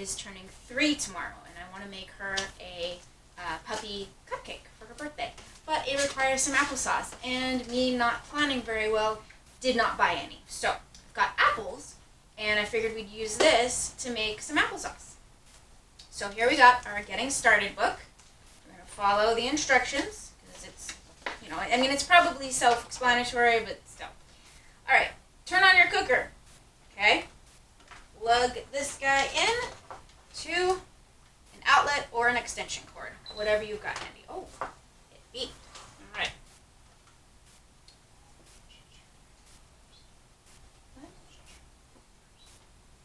is turning 3 tomorrow, and I want to make her a puppy cupcake for her birthday. But it requires some applesauce, and me not planning very well, did not buy any. So I've got apples, and I figured we'd use this to make some applesauce. So here we got our getting started book. We're going to follow the instructions, because it's, I mean, it's probably self-explanatory, but still. All right, turn on your cooker, okay? Plug this guy in to an outlet or an extension cord, whatever you've got handy. Oh, it beeped. All right. What?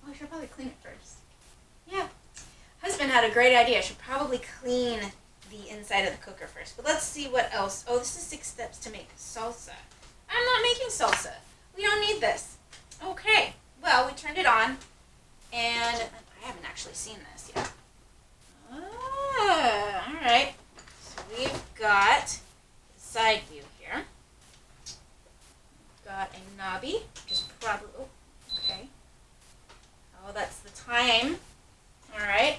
Oh, I should probably clean it first. Yeah. Husband had a great idea. I should probably clean the inside of the cooker first. But let's see what else. Oh, this is 6 steps to make salsa. I'm not making salsa. We don't need this. Okay. Well, we turned it on. And I haven't actually seen this yet. Ah, all right. So we've got the side view here. We've got a knobby, which is probably, oh, okay. Oh, that's the time. All right.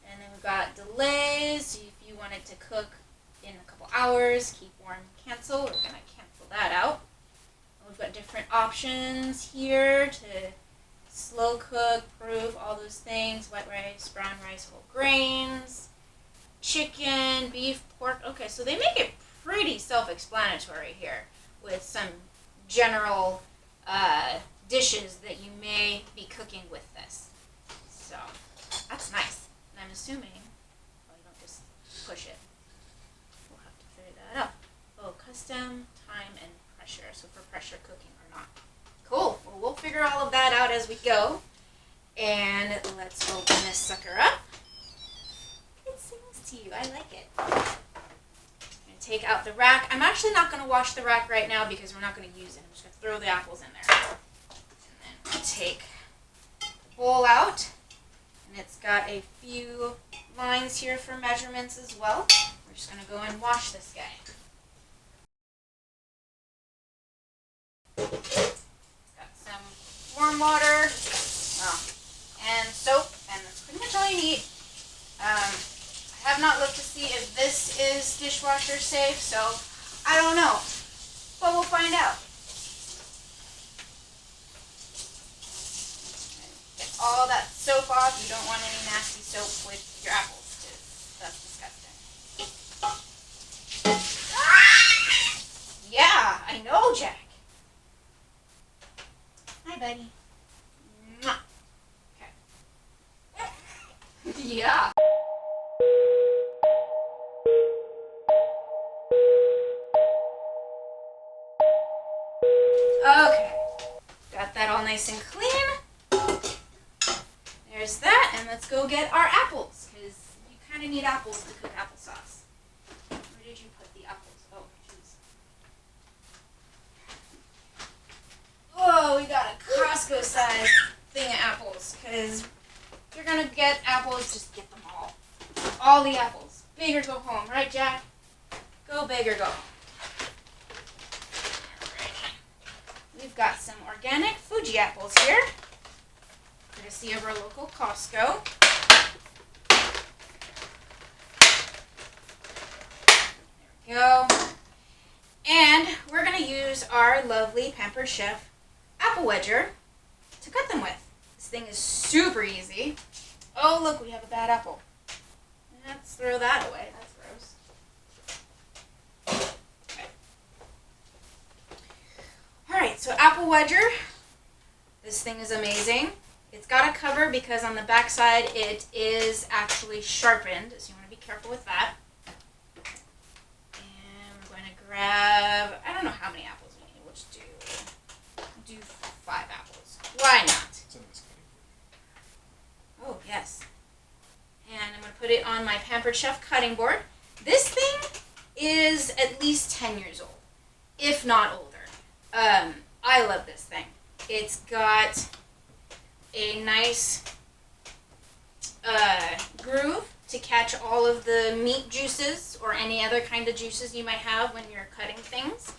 And then we've got delays. So if you wanted to cook in a couple hours, keep warm, cancel. We're going to cancel that out. And we've got different options here to slow cook, proof, all those things, white rice, brown rice, whole grains, chicken, beef, pork. Okay, so they make it pretty self-explanatory here with some general dishes that you may be cooking with this. So that's nice. And I'm assuming, well, you don't just push it. We'll have to figure that out. Oh, custom, time, and pressure. So for pressure cooking or not. Cool. Well, we'll figure all of that out as we go. And let's open this sucker up. It sings to you. I like it. I'm going to take out the rack. I'm actually not going to wash the rack right now because we're not going to use it. I'm just going to throw the apples in there. And then we'll take the bowl out. And it's got a few lines here for measurements as well. We're just going to go and wash this guy. Warm water, and soap, and that's pretty much all you need. I have not looked to see if this is dishwasher safe, so I don't know, but we'll find out. Get all that soap off. You don't want any nasty soap with your apples, because that's disgusting. Yeah, I know, Jack. Hi, buddy. Okay. Yeah. Okay. Got that all nice and clean. There's that, and let's go get our apples, because you kind of need apples to cook applesauce. Where did you put the apples? Oh, jeez. Oh, we got a Costco-sized thing of apples, because if you're going to get apples, just get them all. All the apples. Big or go home, right, Jack? Go big or go home. We've got some organic Fuji apples here, courtesy of our local Costco. There we go. And we're going to use our lovely Pampered Chef apple wedger to cut them with. This thing is super easy. Oh, look, we have a bad apple. Let's throw that away. That's gross. Okay. All right, so apple wedger. This thing is amazing. It's got a cover because on the back side it is actually sharpened, so you want to be careful with that. And we're going to grab, I don't know how many apples we need. We'll just do 5 apples. Why not? Oh, yes. And I'm going to put it on my Pampered Chef cutting board. This thing is at least 10 years old, if not older. I love this thing. It's got a nice groove to catch all of the meat juices or any other kind of juices you might have when you're cutting things.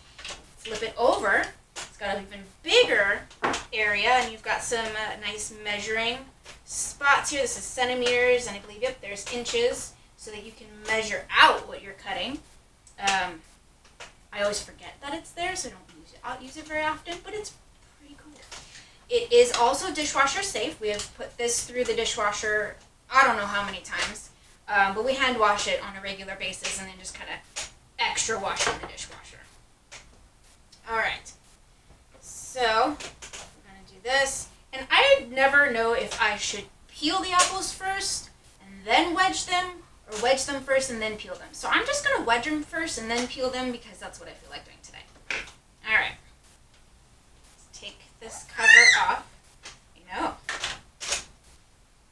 Flip it over. It's got an even bigger area, and you've got some nice measuring spots here. This is centimeters, and I believe, yep, there's inches, so that you can measure out what you're cutting. I always forget that it's there, so I don't use it very often, but it's pretty cool. It is also dishwasher safe. We have put this through the dishwasher I don't know how many times, but we hand wash it on a regular basis and then just kind of extra wash it in the dishwasher. Alright, so we're going to do this, and I never know if I should peel the apples first and then wedge them, or wedge them first and then peel them. So I'm just going to wedge them first and then peel them because that's what I feel like doing today. Alright, let's take this cover off.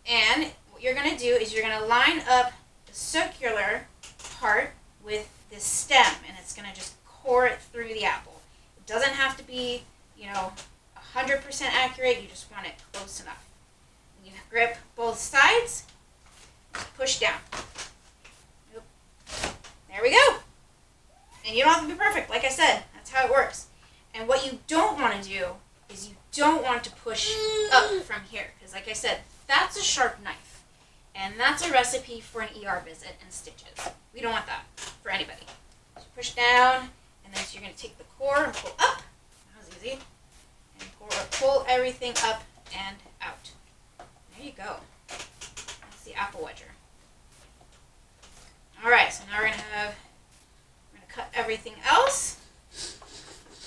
And what you're going to do is you're going to line up the circular part with this stem, and it's going to just core it through the apple. It doesn't have to be, 100% accurate. You just want it close enough. You grip both sides, push down. There we go. And you don't have to be perfect, like I said. That's how it works. And what you don't want to do is you don't want to push up from here, because like I said, that's a sharp knife. And that's a recipe for an ER visit and stitches. We don't want that for anybody. So push down, and then so you're going to take the core and pull up. That was easy. And pull everything up and out. There you go. That's the apple wedger. Alright, so now we're going to cut everything else.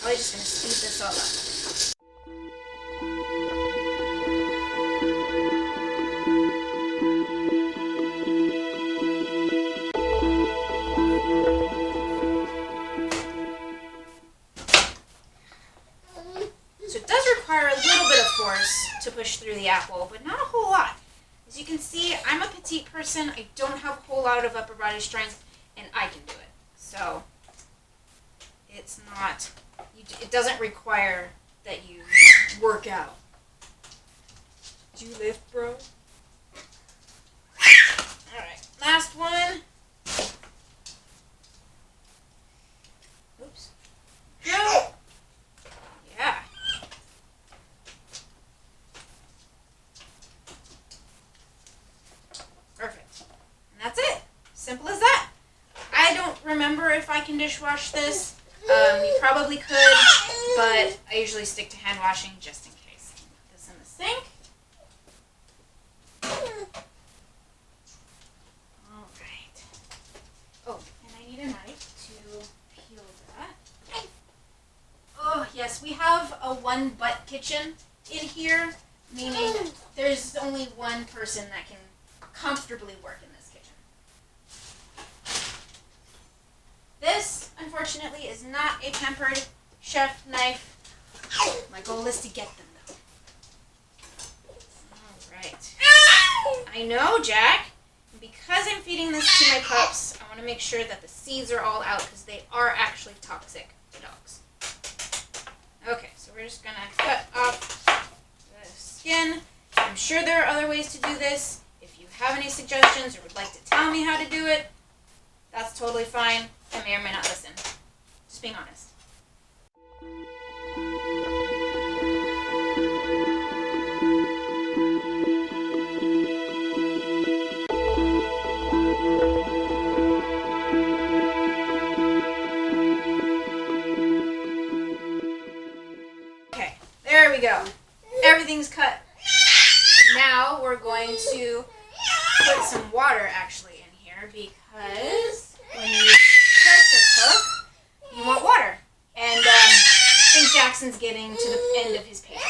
Probably just going to speed this all up. So it does require a little bit of force to push through the apple, but not a whole lot. As you can see, I'm a petite person. I don't have a whole lot of upper body strength, and I can do it. So it's not, it doesn't require that you work out. Do you lift, bro? Alright, last one. Oops. Go! Yeah. Perfect. And that's it. Simple as that. I don't remember if I can dishwash this. You probably could, but I usually stick to hand washing just in case. Put this in the sink. Alright. Oh, and I need a knife to peel that. Oh, yes, we have a one butt kitchen in here, meaning there's only one person that can comfortably work in this kitchen. This, unfortunately, is not a Pampered Chef knife. My goal is to get them, though. Alright. I know, Jack. Because I'm feeding this to my pups, I want to make sure that the seeds are all out because they are actually toxic to dogs. Okay, so we're just going to cut off the skin. I'm sure there are other ways to do this. If you have any suggestions or would like to tell me how to do it, that's totally fine. I may or may not listen. Just being honest. Okay, there we go. Everything's cut. Now we're going to put some water actually in here because when you pressure cook, you want water. And I think Jackson's getting to the end of his patience.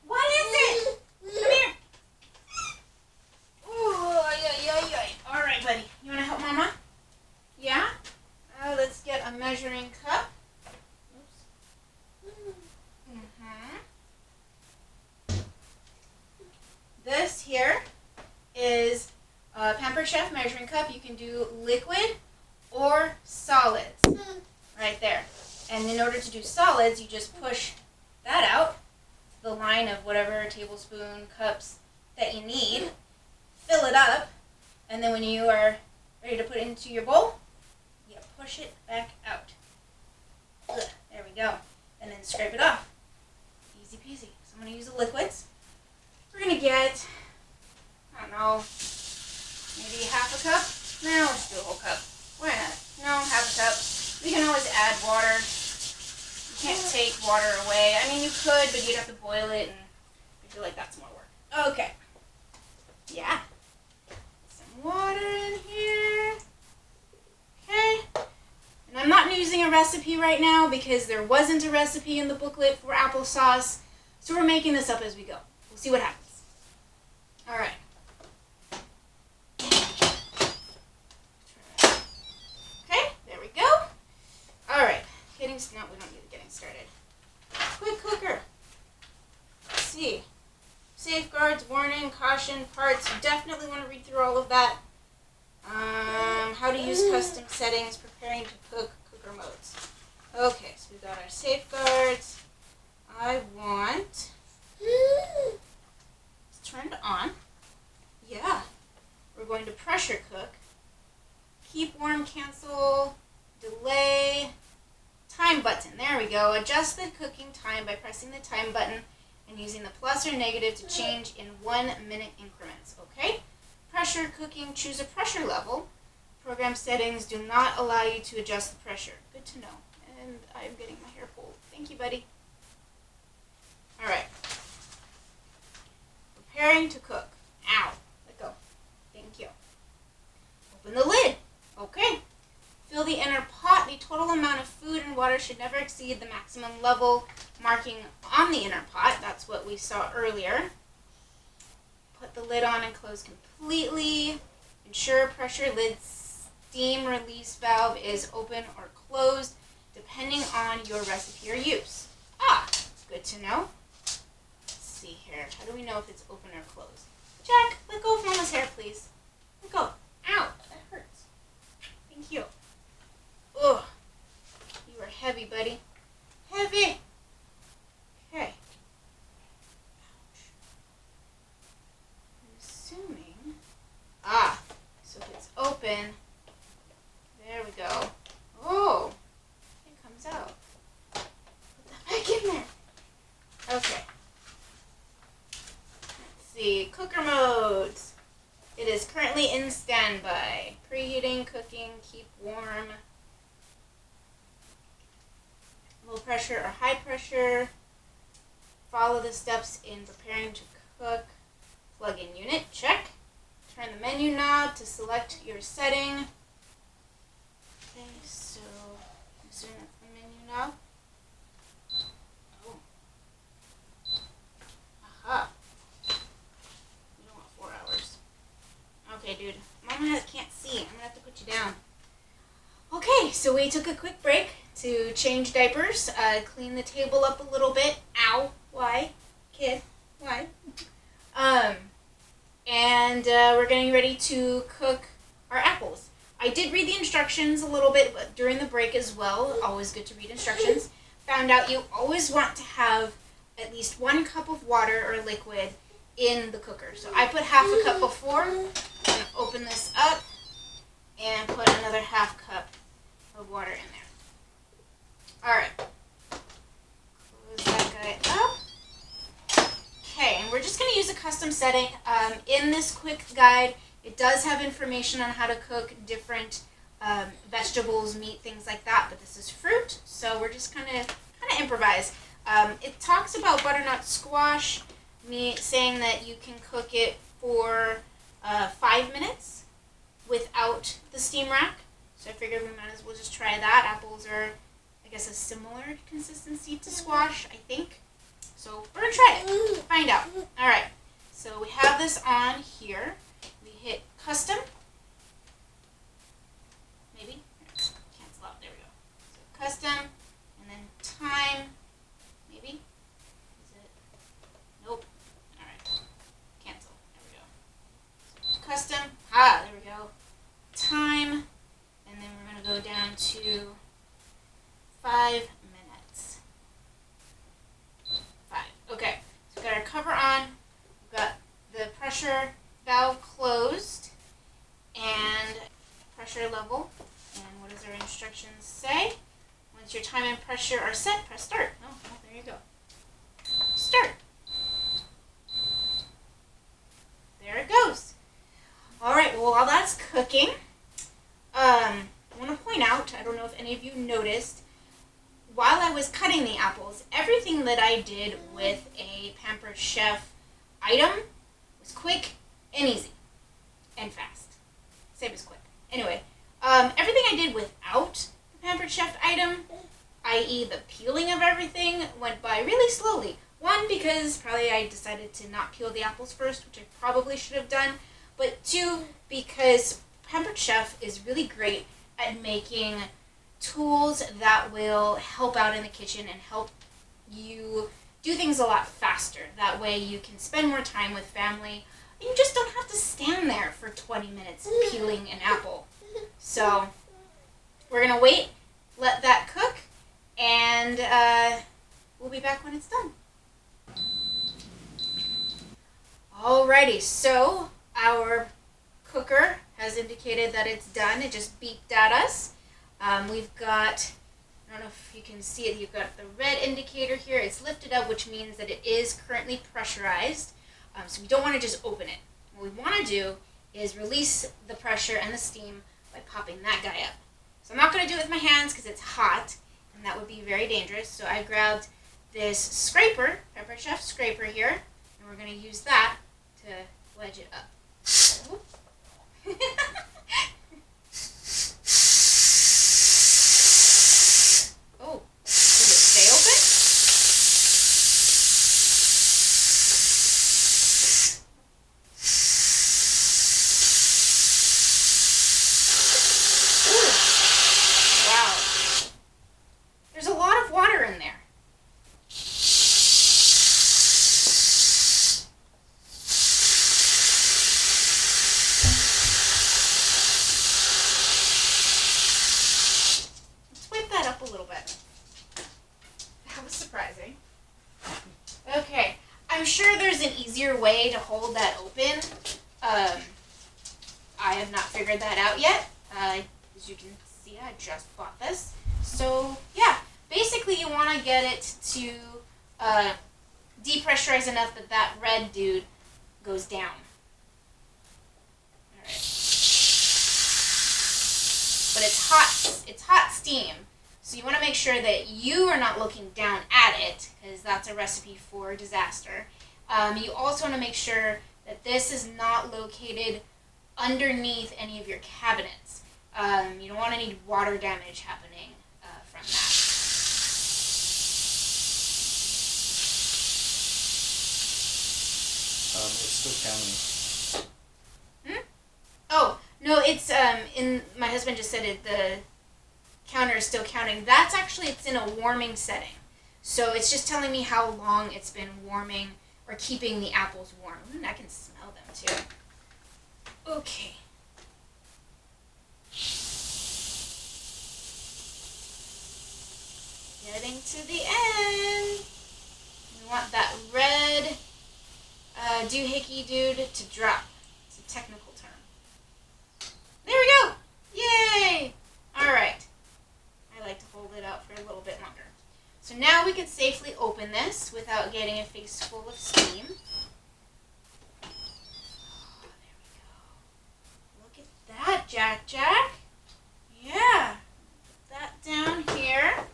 What is it? Come here. Ooh, all right, buddy. You want to help Mama? Yeah? Let's get a measuring cup. This here is a Pampered Chef measuring cup. You can do liquid or solids. Right there. And in order to do solids, you just push that out, the line of whatever tablespoon cups that you need, fill it up, and then when you are ready to put it into your bowl, you push it back out. There we go. And then scrape it off. Easy peasy. So I'm going to use the liquids. We're gonna get, I don't know, maybe half a cup? No, let's do a whole cup. Why not? No, half a cup. We can always add water. You can't take water away. I mean, you could, but you'd have to boil it, and I feel like that's more work. Okay. Yeah. Some water in here. Okay. And I'm not using a recipe right now because there wasn't a recipe in the booklet for applesauce, so we're making this up as we go. We'll see what happens. All right. Okay, there we go. All right. No, we don't need it getting started. Quick cooker. Let's see. Safeguards, warning, caution, parts. You definitely want to read through all of that. How to use custom settings, preparing to cook, cooker modes. Okay, so we've got our safeguards. I want... It's turned on. Yeah. We're going to pressure cook. Keep warm, cancel, delay, time button. There we go. Adjust the cooking time by pressing the time button and using the plus or negative to change in 1 minute increments. Okay? Pressure cooking, choose a pressure level. Program settings do not allow you to adjust the pressure. Good to know. And I'm getting my hair pulled. Thank you, buddy. All right. Preparing to cook. Ow. Let go. Thank you. Open the lid. Okay. Fill the inner pot. The total amount of food and water should never exceed the maximum level marking on the inner pot. That's what we saw earlier. Put the lid on and close completely. Ensure pressure lid steam release valve is open or closed depending on your recipe or use. Good to know. Let's see here. How do we know if it's open or closed? Jack, let go of Mama's hair, please. Let go. Ow, that hurts. Thank you. Ugh. You are heavy, buddy. Heavy. Okay. Ouch. I'm assuming. So if it's open, there we go. Oh, it comes out. Put that back in there. Okay. Let's see. Cooker modes. It is currently in standby. Preheating, cooking, keep warm. Low pressure or high pressure. Follow the steps in preparing to cook. Plug in unit. Check. Turn the menu knob to select your setting. Okay, so I'm assuming that's the menu knob. Oh. Aha. We don't want 4 hours. Okay, dude. Mama can't see. I'm going to have to put you down. Okay, so we took a quick break to change diapers, clean the table up a little bit. Ow. Why? Kid. Why? And we're getting ready to cook our apples. I did read the instructions a little bit during the break as well. Always good to read instructions. Found out you always want to have at least 1 cup of water or liquid in the cooker. So I put half a cup before. I'm going to open this up and put another half cup of water in there. Alright. Close that guy up. Okay, and we're just going to use a custom setting. In this quick guide, it does have information on how to cook different vegetables, meat, things like that, but this is fruit, so we're just kind of improvise. It talks about butternut squash, saying that you can cook it for 5 minutes without the steam rack. So I figured we might as well just try that. Apples are, I guess, a similar consistency to squash, I think. So we're going to try it. Find out. All right. So we have this on here. We hit custom. Maybe. Cancel out. There we go. So custom. And then time. Maybe. Is it? Nope. All right. Cancel. There we go. So custom. There we go. Time. And then we're going to go down to 5 minutes. 5. Okay. So we've got our cover on. We've got the pressure valve closed. And pressure level. And what does our instructions say? Once your time and pressure are set, press start. Oh, there you go. Start. goes. Alright, well, while that's cooking, I want to point out, I don't know if any of you noticed, while I was cutting the apples, everything that I did with a Pampered Chef item was quick and easy and fast. Same as quick. Anyway, everything I did without the Pampered Chef item, i.e. the peeling of everything, went by really slowly. One, because probably I decided to not peel the apples first, which I probably should have done. But two, because Pampered Chef is really great at making tools that will help out in the kitchen and help you do things a lot faster. That way you can spend more time with family. You just don't have to stand there for 20 minutes peeling an apple. So we're going to wait, let that cook, and we'll be back when it's done. Alrighty, so our cooker has indicated that it's done. It just beeped at us. We've got, I don't know if you can see it, you've got the red indicator here. It's lifted up, which means that it is currently pressurized. So we don't want to just open it. What we want to do is release the pressure and the steam by popping that guy up. So I'm not going to do it with my hands because it's hot, and that would be very dangerous. So I grabbed this scraper, Pampered Chef scraper here, and we're going to use that to wedge it up. Oh, did it stay open? Ooh. Wow. There's a lot of water in there. Up a little bit. That was surprising. Okay, I'm sure there's an easier way to hold that open. I have not figured that out yet. As you can see, I just bought this. So yeah, basically you want to get it to depressurize enough that that red dude goes down. All right. But it's hot steam. So you want to make sure that you are not looking down at it, because that's a recipe for disaster. You also want to make sure that this is not located underneath any of your cabinets. You don't want any water damage happening from that. It's still counting. Oh, no, it's, my husband just said it, the counter is still counting. That's actually, it's in a warming setting. So it's just telling me how long it's been warming or keeping the apples warm. I can smell them too. Okay. Getting to the end. We want that red doohickey dude to drop. It's a technical term. There we go! Yay! Alright. I like to hold it out for a little bit longer. So now we can safely open this without getting a face full of steam. Oh, there we go. Look at that, Jack. Yeah. Put that down here. And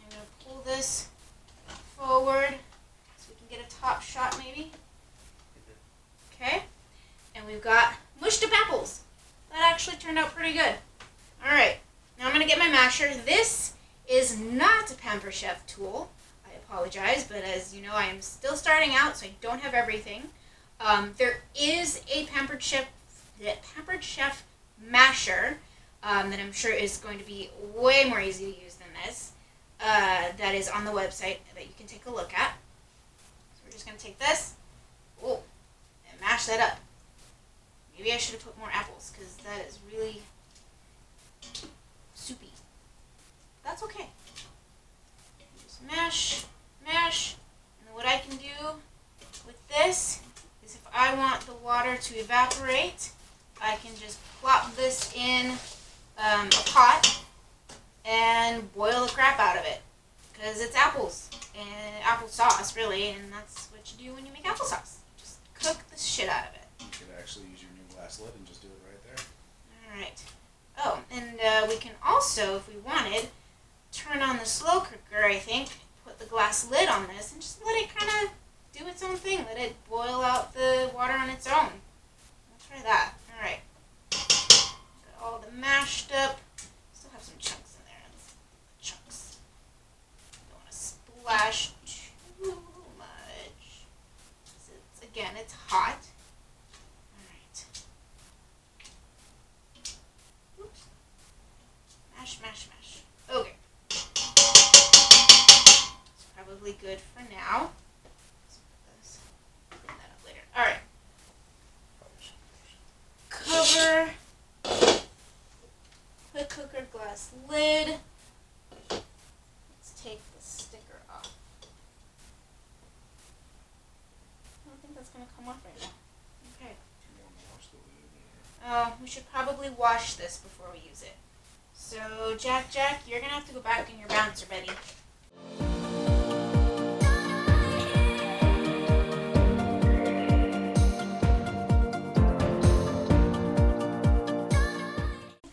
I'm going to pull this forward so we can get a top shot maybe. Okay. And we've got mushed up apples. That actually turned out pretty good. Alright. Now I'm going to get my masher. This is not a Pampered Chef tool. I apologize, but as you know, I am still starting out, so I don't have everything. There is a Pampered Chef masher that I'm sure is going to be way more easy to use than this. That is on the website that you can take a look at. So we're just going to take this, and mash that up. Maybe I should have put more apples, because that is really soupy. That's okay. Just mash, and then what I can do with this is if I want the water to evaporate, I can just plop this in a pot and boil the crap out of it. Because it's apples, and applesauce really, and that's what you do when you make applesauce. Just cook the shit out of it. actually use your new glass lid and just do it right there. Alright. Oh, and we can also, if we wanted, turn on the slow cooker, I think, put the glass lid on this, and just let it kind of do its own thing. Let it boil out the water on its own. We'll try that. Alright. Got all the mashed up. Still have some chunks in there. Let's get the chunks. Don't want to splash too much. Again, it's hot. Alright. Oops. Mash, mash, mash. Okay. It's probably good for now. Let's clean that up later. Alright. Cover. Put cooker glass lid. Let's take the sticker off. I don't think that's going to come off right now. Okay. Oh, we should probably wash this before we use it. So, Jack, you're going to have to go back in your bouncer, Betty.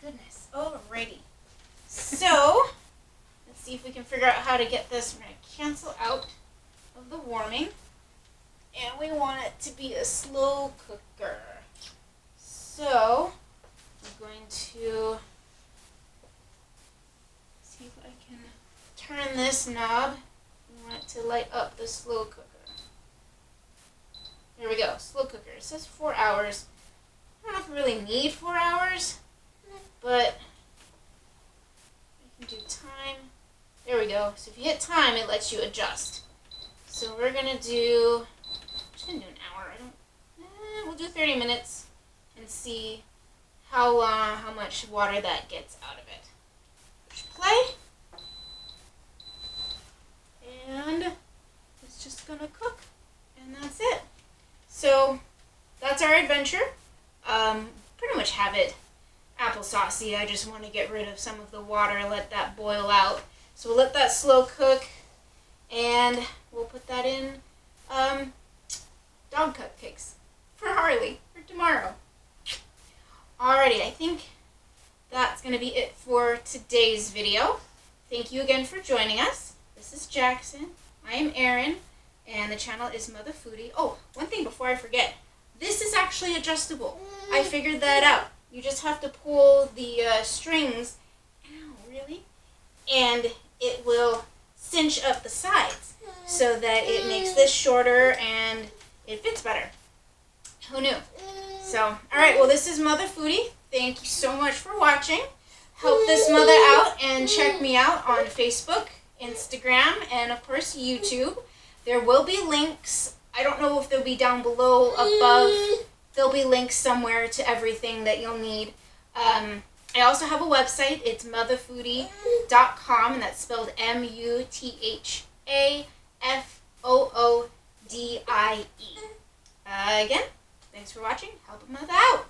Goodness. Alrighty. So, let's see if we can figure out how to get this. We're going to cancel out of the warming. And we want it to be a slow cooker. So, I'm going to see if I can turn this knob. We want it to light up the slow cooker. There we go, slow cooker. It says 4 hours. I don't know if we really need 4 hours, but I can do time. There we go. So if you hit time, it lets you adjust. So we're going to do, I'm just going to do an hour. We'll do 30 minutes and see how much water that gets out of it. Push play. And it's just going to cook. And that's it. So that's our adventure. Pretty much have it applesauce-y. I just want to get rid of some of the water, let that boil out. So we'll let that slow cook, and we'll put that in dog cupcakes for Harley for tomorrow. Alrighty, I think that's going to be it for today's video. Thank you again for joining us. This is Jackson. I am Erin, and the channel is Mother Foodie. Oh, one thing before I forget. This is actually adjustable. I figured that out. You just have to pull the strings. Ow, really? And it will cinch up the sides so that it makes this shorter and it fits better. Who knew? So, alright, well, this is Mother Foodie. Thank you so much for watching. Help this mother out and check me out on Facebook, Instagram, and of course YouTube. There will be links. I don't know if they'll be down below, above. There'll be links somewhere to everything that you'll need. I also have a website. It's motherfoodie.com, and that's spelled MUTHAFOODIE. Again, thanks for watching. Help a mother out.